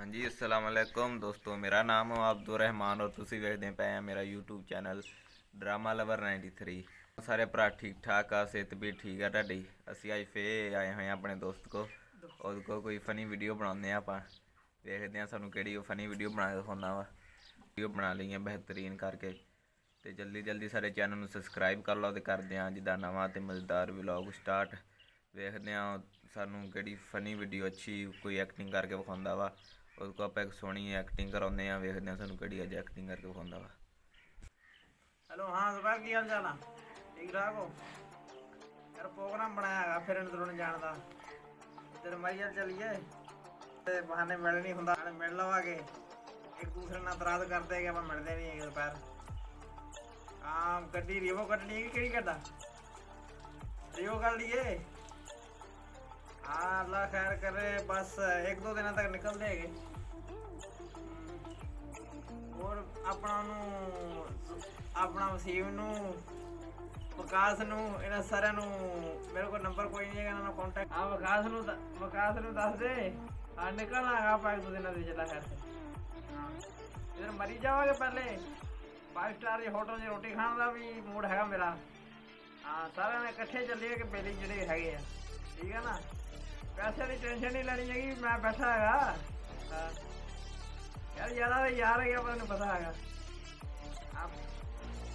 हाँ जी, अस्सलाम वालेकुम दोस्तों। मेरा नाम है अब्दुल रहमान और ਤੁਸੀਂ ਵੇਖਦੇ ਪਏ ਆ ਮੇਰਾ YouTube ਚੈਨਲ ਡਰਾਮਾ ਲਵਰ 93। ਸਾਰੇ ਭਰਾ ਠੀਕ ਠਾਕ ਆ, ਸਿਹਤ ਵੀ ਠੀਕ ਆ ਤੁਹਾਡੀ। ਅਸੀਂ ਅੱਜ ਫੇਰ ਆਏ ਹੋਏ ਆ ਆਪਣੇ ਦੋਸਤ ਕੋ, ਉਹਦੇ ਕੋ ਕੋਈ ਫਨੀ ਵੀਡੀਓ ਬਣਾਉਂਦੇ ਆ। ਆਪਾਂ ਦੇਖਦੇ ਆ ਸਾਨੂੰ ਕਿਹੜੀ ਉਹ ਫਨੀ ਵੀਡੀਓ ਬਣਾ ਕੇ ਦਿਖਾਉਂਦਾ ਵਾ। ਵੀਡੀਓ ਬਣਾ ਲਈ ਹੈ ਬਿਹਤਰੀਨ ਕਰਕੇ, ਤੇ ਜਲਦੀ ਜਲਦੀ ਸਾਡੇ ਚੈਨਲ ਨੂੰ ਸਬਸਕ੍ਰਾਈਬ ਕਰ ਲਓ ਤੇ ਕਰਦੇ ਆ ਜਿੱਦਾਂ ਨਵਾਂ ਤੇ ਮਜ਼ੇਦਾਰ ਵਲੌਗ ਸਟਾਰਟ। ਵੇਖਦੇ ਆ ਸਾਨੂੰ ਕਿਹੜੀ ਫਨੀ ਵੀਡੀਓ ਅੱਛੀ ਕੋਈ ਐਕਟਿੰਗ ਕਰਕੇ ਵਿਖਾਉਂਦਾ ਵਾ। ਉਹਦੇ ਕੋਲ ਆਪਾਂ ਇੱਕ ਸੋਹਣੀ ਐਕਟਿੰਗ ਕਰਾਉਂਦੇ ਆ, ਵੇਖਦੇ ਆ ਸਾਨੂੰ ਕਿਹੜੀ ਅੱਜ ਐਕਟਿੰਗ ਕਰਕੇ ਵਿਖਾਉਂਦਾ ਵਾ। हेलो, हाँ जुबैर की हाल चाल आ? ठीक ठाक हो यार? प्रोग्राम बनाया है फिरन तुरन जान का। इधर मरियल चलिए ते बहाने मिल नहीं होंदा, मिल लवांगे। एक दूसरे नाल तराज करते कि ਆਪਾਂ ਮਿਲਦੇ ਨਹੀਂ ਹੈਗੇ ਦੁਪਹਿਰ। हाँ गड्डी रिवो कटनी है कि कड्डा रिवो कर लिए। हाँ अल्लाह खैर करे, बस एक दो दिन तक निकल देंगे। और अपना वसीम नू विकास नू इन्हां सारिਆਂ ਨੂੰ ਮੇਰੇ ਕੋਲ ਨੰਬਰ ਕੋਈ ਨਹੀਂ ਹੈਗਾ, ਇਹਨਾਂ ਨਾਲ ਕੰਟੈਕਟ। हाँ विकास नू दस दे। हाँ निकलना है आप एक दो दिन ਦੀ चला खैर से। हाँ इधर मरी जावांगे पहले 5 स्टार होटल 'ਚ ਰੋਟੀ ਖਾਣ ਦਾ ਵੀ ਮੂਡ ਹੈਗਾ ਮੇਰਾ। हाँ ਸਾਰਿਆਂ ਨੇ ਇਕੱਠੇ ਚੱਲੀਏ ਕਿ ਬੇਲੀ ਜਿਹੜੇ ਹੈਗੇ ਆ, ਠੀਕ ਹੈ ਨਾ। पैसे की टेंशन नहीं लेनी है, मैं बैठा है यार। यार यार है अपने पता है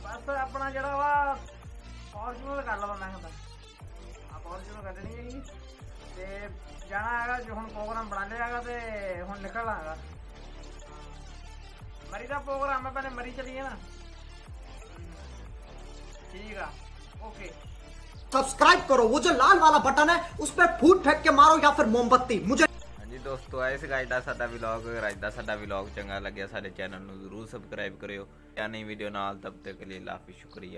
बस अपना जरा वा फॉर्चूनर कर लवा। मैं कहता फॉर्चूनर कटनी है ते जाना है जो हम प्रोग्राम बना लिया है, तो हम निकलना है। मरी का प्रोग्राम है, पहले मरी चलिए ना। ठीक है, ओके। सब्सक्राइब करो, वो जो लाल वाला बटन है उस पर फूट फेंक के मारो या फिर मोमबत्ती। मुझे हाँ जी दोस्तों, आए सीगा अज दा साडा व्लॉग। अगर अज दा साडा व्लॉग चंगा लग्या साडे चैनल नूं जरूर सबसक्राइब करियो। या नई वीडियो नाल, तब तक के लिए लाफी, शुक्रिया।